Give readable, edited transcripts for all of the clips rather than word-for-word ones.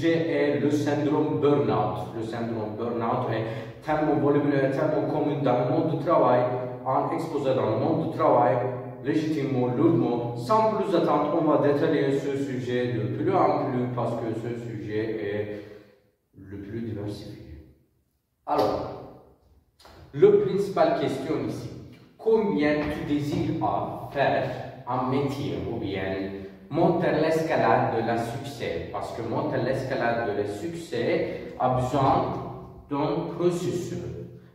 sujet est le syndrome burn-out. Le syndrome burn-out est tellement volumineux, tellement commun dans le monde du travail, en exposé dans le monde du travail, légitimement, lourdement. Sans plus attendre, on va détailler ce sujet de plus en plus parce que ce sujet est le plus diversifié. Alors, la principale question ici, combien tu désires faire un métier ou bien monter l'escalade de la succès? Parce que monter l'escalade de la succès a besoin d'un processus.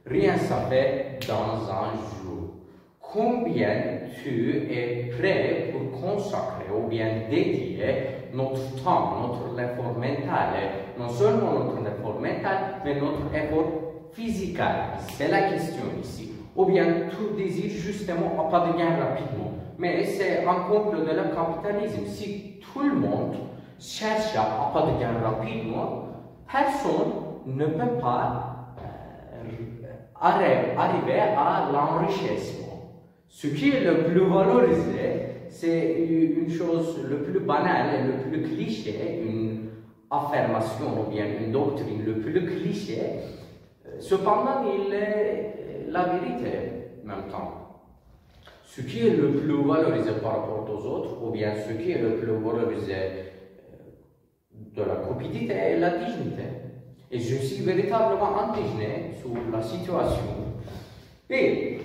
Rien ne se fait dans un jour. Combien tu es prêt pour consacrer ou bien dédier notre temps, notre effort mental, et non seulement notre effort mental, mais notre effort physique. C'est la question ici. Ou bien tu désires justement pas de gain rapidement. Mais c'est un couple de le capitalisme. Si tout le monde cherche à pas de gain rapidement, personne ne peut pas arriver à l'enrichissement. Ce qui est le plus valorisé, c'est une chose le plus banale et le plus cliché, une affirmation ou bien une doctrine le plus cliché. Cependant, il est la vérité en même temps. Ce qui est le plus valorisé par rapport aux autres, ou bien ce qui est le plus valorisé de la cupidité est la dignité. Et je suis véritablement indigné sur la situation. Et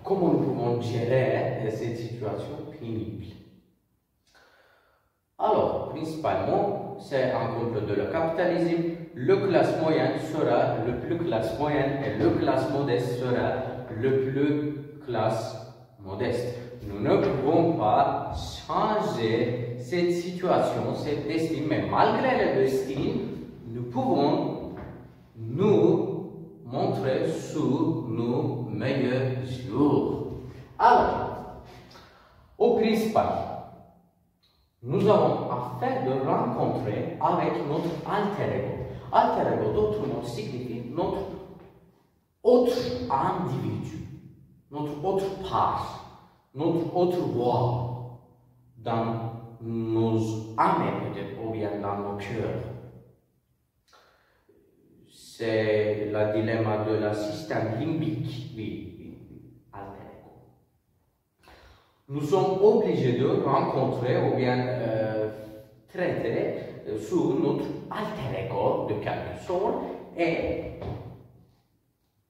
comment nous pouvons gérer cette situation pénible? Alors, principalement, c'est un couple de le capitalisme. Le classe moyenne sera le plus classe moyenne et le classe modeste sera le plus classe modeste. Nous ne pouvons pas changer cette situation, cette destinée, mais malgré la destinée, nous pouvons nous montrer sur nos meilleurs jours. Alors, au principal, nous avons affaire de rencontrer avec notre alter ego. Alter ego, d'autres mots, signifie notre autre individu, notre autre part, notre autre voix dans nos âmes peut-être, ou bien dans nos cœurs. C'est le dilemme de la système limbique, alter ego. Nous sommes obligés de rencontrer ou bien traiter sur notre alter ego de quelque sorte, et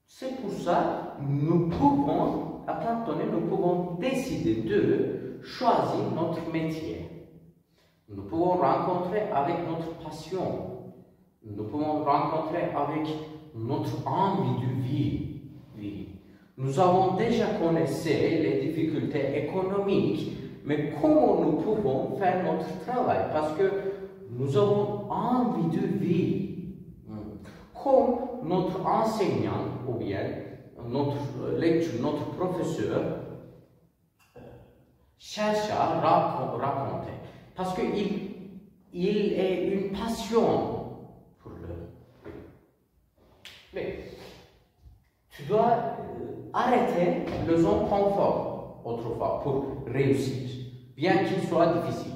c'est pour ça que nous pouvons, à un moment donné, nous pouvons décider de choisir notre métier. Nous pouvons rencontrer avec notre passion. Nous pouvons rencontrer avec notre envie de vie. Nous avons déjà connaissé les difficultés économiques, mais comment nous pouvons faire notre travail? Parce que nous avons envie de vie. Comme notre enseignant ou bien notre lecture, notre professeur cherche à raconter. Parce qu'il est une passion. Mais tu dois arrêter le zone confort autrefois pour réussir. Bien qu'il soit difficile,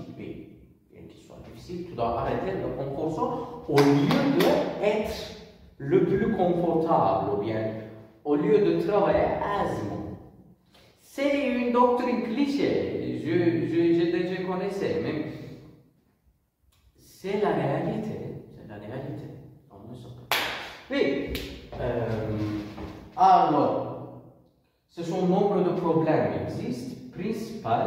tu dois arrêter le confort zone au lieu d'être le plus confortable ou bien au lieu de travailler aisément. C'est une doctrine cliché, je déjà connaissais, mais c'est la réalité. C'est la réalité. Oui. Alors, ce sont nombre de problèmes qui existent. Principal,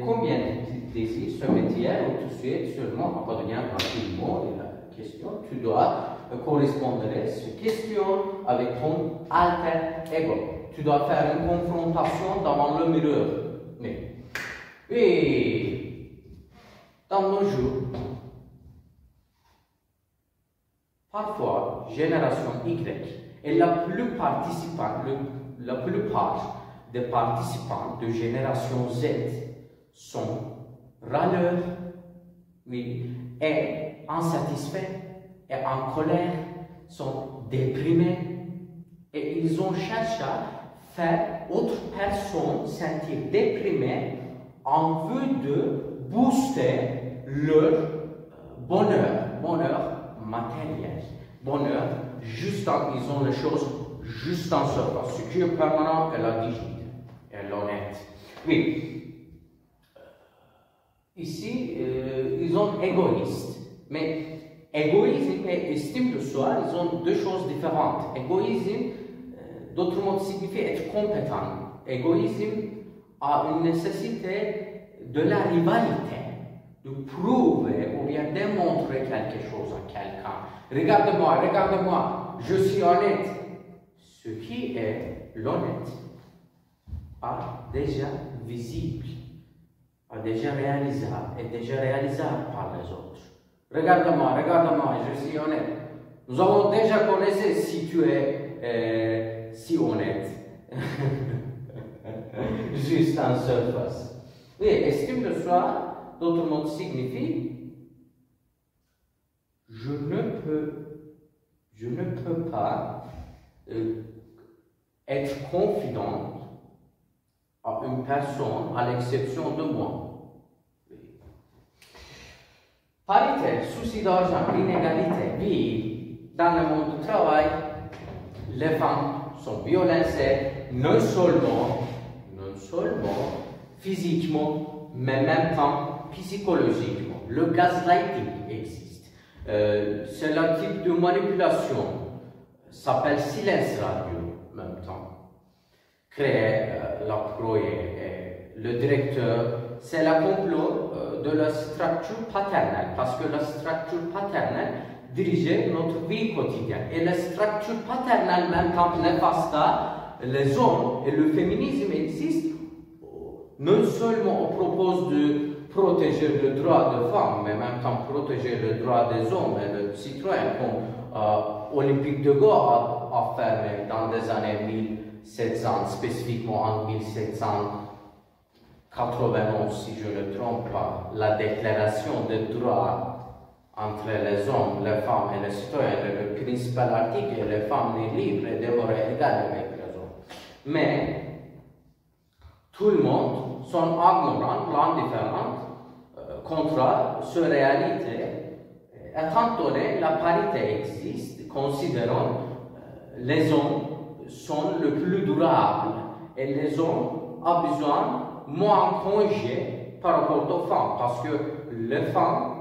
combien tu désires ce métier ou tu souhaites seulement pas de gain rapidement? Et la question, tu dois correspondre à cette question avec ton alter ego. Tu dois faire une confrontation devant le miroir. Oui. Dans nos jours, parfois, génération Y et la plupart des participants de génération Z sont râleurs, et insatisfaits et en colère, sont déprimés et ils ont cherché à faire autres personnes sentir déprimées en vue de booster leur bonheur matériel, bonheur juste en, ils ont les choses juste en surface. Ce qui est permanent est la dignité, est l'honnête. Oui, ici, ils sont égoïstes, mais égoïsme et estime de soi, ils ont deux choses différentes. Égoïsme, d'autres mots, signifie être compétent. Égoïsme a une nécessité de la rivalité, de prouver ou bien démontrer quelque chose à quelqu'un. Regarde-moi, je suis honnête. Ce qui est l'honnête a déjà visible, a déjà réalisable, est déjà réalisable par les autres. Regarde-moi, je suis honnête. Nous avons déjà connaissé si tu es si honnête. Juste en surface. Oui, estime de soi, d'autres mots signifie je ne peux pas être confident à une personne à l'exception de moi. Parité, souci d'argent, inégalité, oui, dans le monde du travail, les femmes sont violentées non seulement physiquement, mais même temps psychologiquement. Le gaslighting existe. C'est un type de manipulation, s'appelle silence radio, en même temps. Créé la pro et le directeur, c'est la complot de la structure paternelle, parce que la structure paternelle dirigeait notre vie quotidienne. Et la structure paternelle, même quand néfaste, les hommes et le féminisme existent, non seulement on propose de protéger le droit des femmes, mais en même temps protéger le droit des hommes et des citoyens, comme Olympique de Gaulle a fermé dans les années 1700, spécifiquement en 1791, si je ne me trompe pas, la déclaration des droits entre les hommes, les femmes et les citoyens, le principal article est les femmes sont libres et demeurent égales avec les hommes. Mais tout le monde sont ignorants, l'indifférent contre cette réalité. Étant donné la parité existe, considérons les hommes sont le plus durables et les hommes ont besoin moins congé par rapport aux femmes parce que les femmes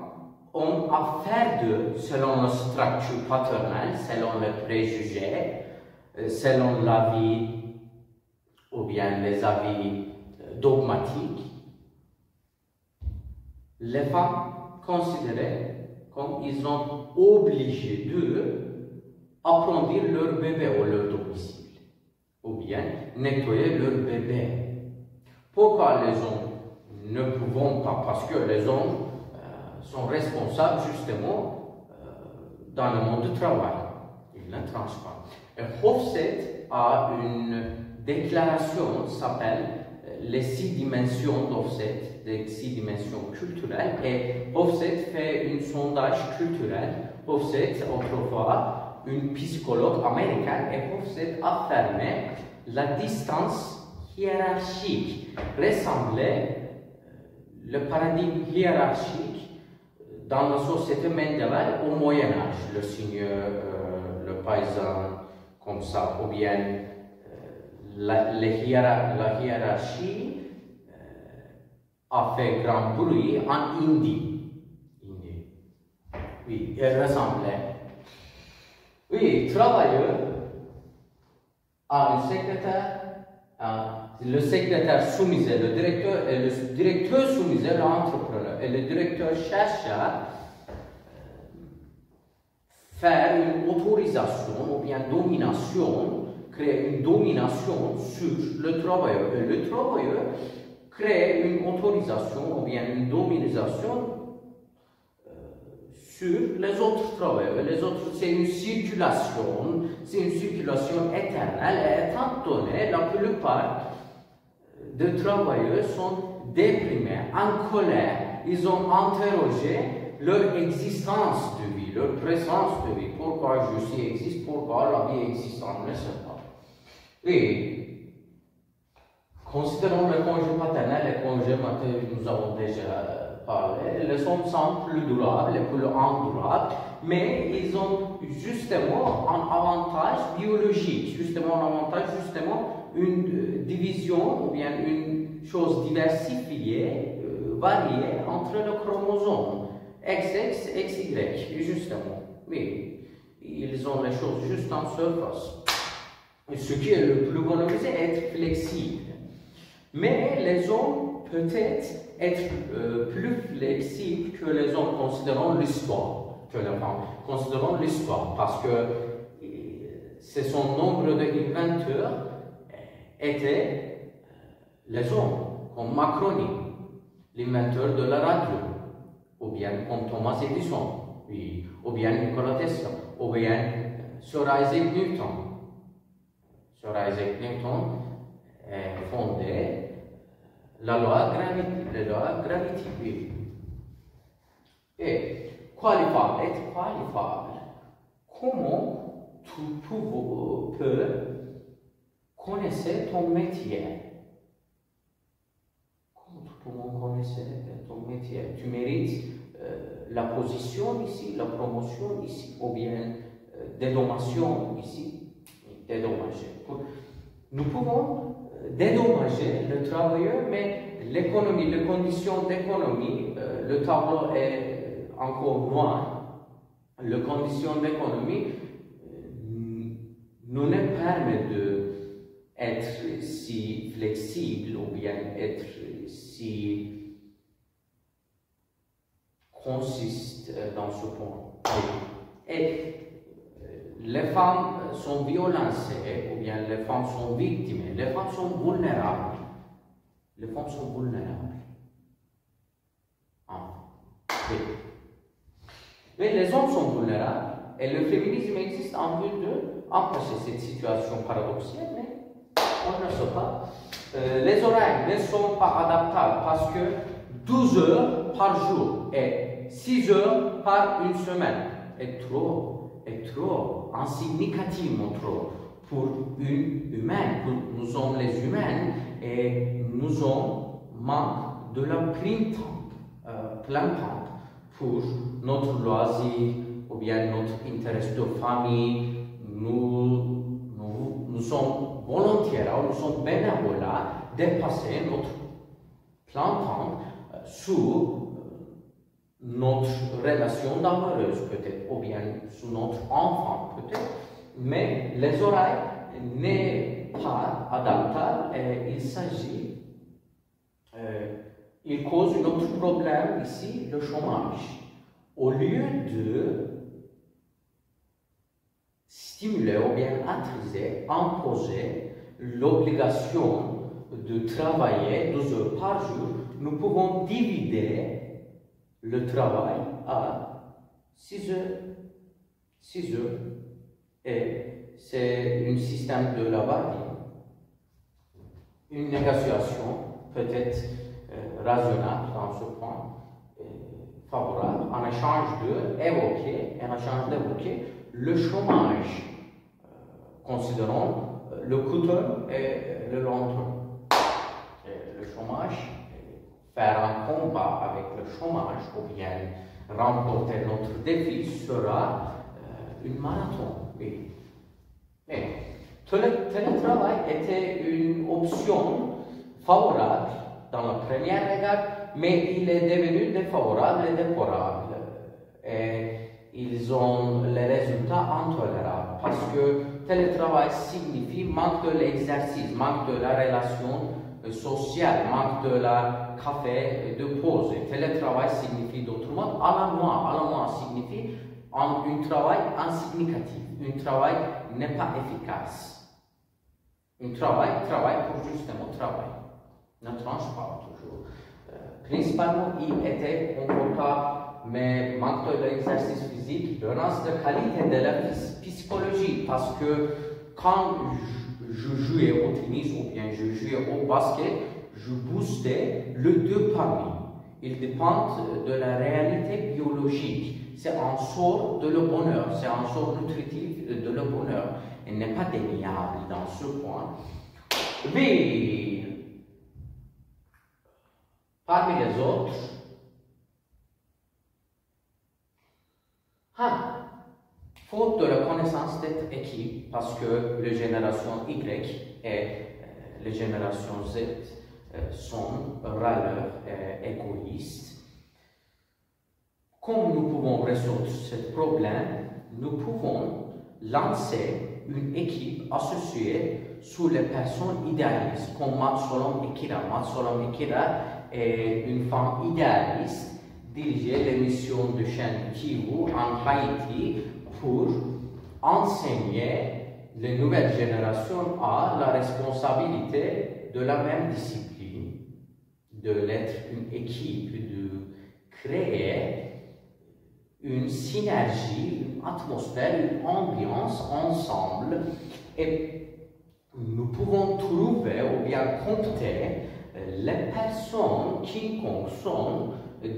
ont affaire d'eux selon la structure paternelle, selon les préjugés, selon l'avis ou bien les avis dogmatiques. Les femmes considérées comme ils sont obligés de apprendre leur bébé au leur domicile, ou bien nettoyer leur bébé. Pourquoi les hommes ne pouvons pas? Parce que les hommes sont responsables justement dans le monde du travail. Ils ne tranchent pas. Et Hofstede a une déclaration qui s'appelle les 6 dimensions d'Hofstede, les 6 dimensions culturelles, et Hofstede fait un sondage culturel. Hofstede, autrefois, une psychologue américaine, et Hofstede a affirmé la distance hiérarchique ressemblait le paradigme hiérarchique dans la société médiévale au Moyen-Âge, le seigneur, le paysan, comme ça, ou bien la hiérarchie a fait grand bruit en Indie. Oui, elle ressemblait. Oui, travailleur a un secrétaire, le secrétaire soumisait le directeur et le directeur soumisait l'entrepreneur. Et le directeur cherche à faire une autorisation ou bien domination, créer une domination sur le travailleur. Et le travailleur crée une autorisation ou bien une domination sur les autres travailleurs. Les autres, c'est une circulation éternelle. Et étant donné, la plupart des travailleurs sont déprimés, en colère. Ils ont interrogé leur existence de vie, leur présence de vie. Pourquoi je suis existe, pourquoi la vie existante ne sait pas. Et considérons le congé paternel et le congé maternel, nous avons déjà parler. Les hommes sont plus durables et plus endurables, mais ils ont justement un avantage biologique, une division ou bien une chose diversifiée, variée entre le chromosome XX, XY, justement. Oui, ils ont les choses juste en surface. Ce qui est le plus bon, c'est être flexible. Mais les hommes peut-être être plus flexibles que les hommes considérant l'histoire, que les femmes considérant l'histoire, parce que c'est son nombre d'inventeurs étaient les hommes, comme Marconi, l'inventeur de la radio, ou bien comme Thomas Edison, oui, ou bien Nikola Tesla, ou bien Sir Isaac Newton. Sir Isaac Newton a fondé la loi gravité, oui. Et être qualifiable, comment tu peux connaître ton métier? Comment tu peux connaître ton métier? Tu mérites la position ici, la promotion ici, ou bien dédommagation ici, dédommager. Nous pouvons dédommager le travailleur, mais l'économie, les conditions d'économie, le tableau est encore noir. Les conditions d'économie nous permettent d'être si flexible ou bien être si consiste dans ce point. Et les femmes sont violencées ou bien les femmes sont victimes, les femmes sont vulnérables. Les femmes sont vulnérables. Oui. Mais les hommes sont vulnérables et le féminisme existe en vue d'empêcher cette situation paradoxale, mais on ne sait pas. Les horaires ne sont pas adaptables parce que 12 heures par jour et 6 heures par une semaine est trop, insignificativement trop pour une humaine. Nous sommes les humains et nous sommes manque de la plein temps pour notre loisir ou bien notre intérêt de famille. Nous sommes volontaires, nous sommes bénévoles à dépasser notre plein temps sous notre relation amoureuse peut-être, ou bien sous notre enfant peut-être, mais les oreilles n'est pas adaptable et il cause un autre problème ici, le chômage. Au lieu de stimuler ou bien attiser, imposer l'obligation de travailler 12 heures par jour, nous pouvons diviser le travail à 6 heures. 6 heures. Et c'est un système de la barrière. Une négociation peut-être raisonnable dans ce point, favorable, en échange d'évoquer le chômage, considérant le court terme et le long terme. Le chômage, faire un combat avec le chômage ou bien remporter notre défi sera une marathon. Oui. Mais le télétravail était une option favorable dans la première regard, mais il est devenu défavorable et déplorable. Et ils ont les résultats intolérables parce que télétravail signifie manque de l'exercice, manque de la relation sociale, manque de la café de pause. Et télétravail signifie d'autrement, à la mois signifie un travail insignificatif, un travail n'est pas efficace. Un travail pour justement travailler, ne tranche pas toujours. Principalement, il était confortable, mais manque de l'exercice physique, violence de qualité de la psychologie, parce que quand je jouais au tennis ou bien je jouais au basket, je boostais le dopamine. Il dépend de la réalité biologique. C'est un sort de le bonheur, c'est un sort nutritif de le bonheur. Il n'est pas déniable dans ce point. Mais parmi les autres, Faute de la connaissance de cette équipe, parce que les générations Y et les générations Z sont râleurs et égoïstes, comme nous pouvons résoudre ce problème, nous pouvons lancer une équipe associée sur les personnes idéalistes, comme Matsolom Ekira. Matsolom Ekira est une femme idéaliste, dirigeait les missions de chaîne Kivu en Haïti pour enseigner les nouvelles générations à la responsabilité de la même discipline, de l'être une équipe, de créer une synergie, une atmosphère, une ambiance ensemble. Et nous pouvons trouver ou bien compter les personnes qui sont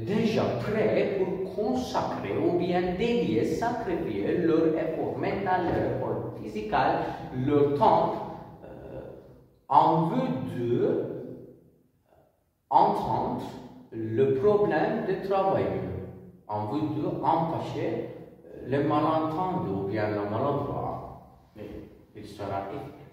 déjà prêtes pour consacrer ou bien dédier, sacrifier leur effort mental, leur effort physique, leur temps en vue de entendre le problème des travailleurs, en vue d'empêcher les malentendus ou bien le maladroit. Mais il sera efficace.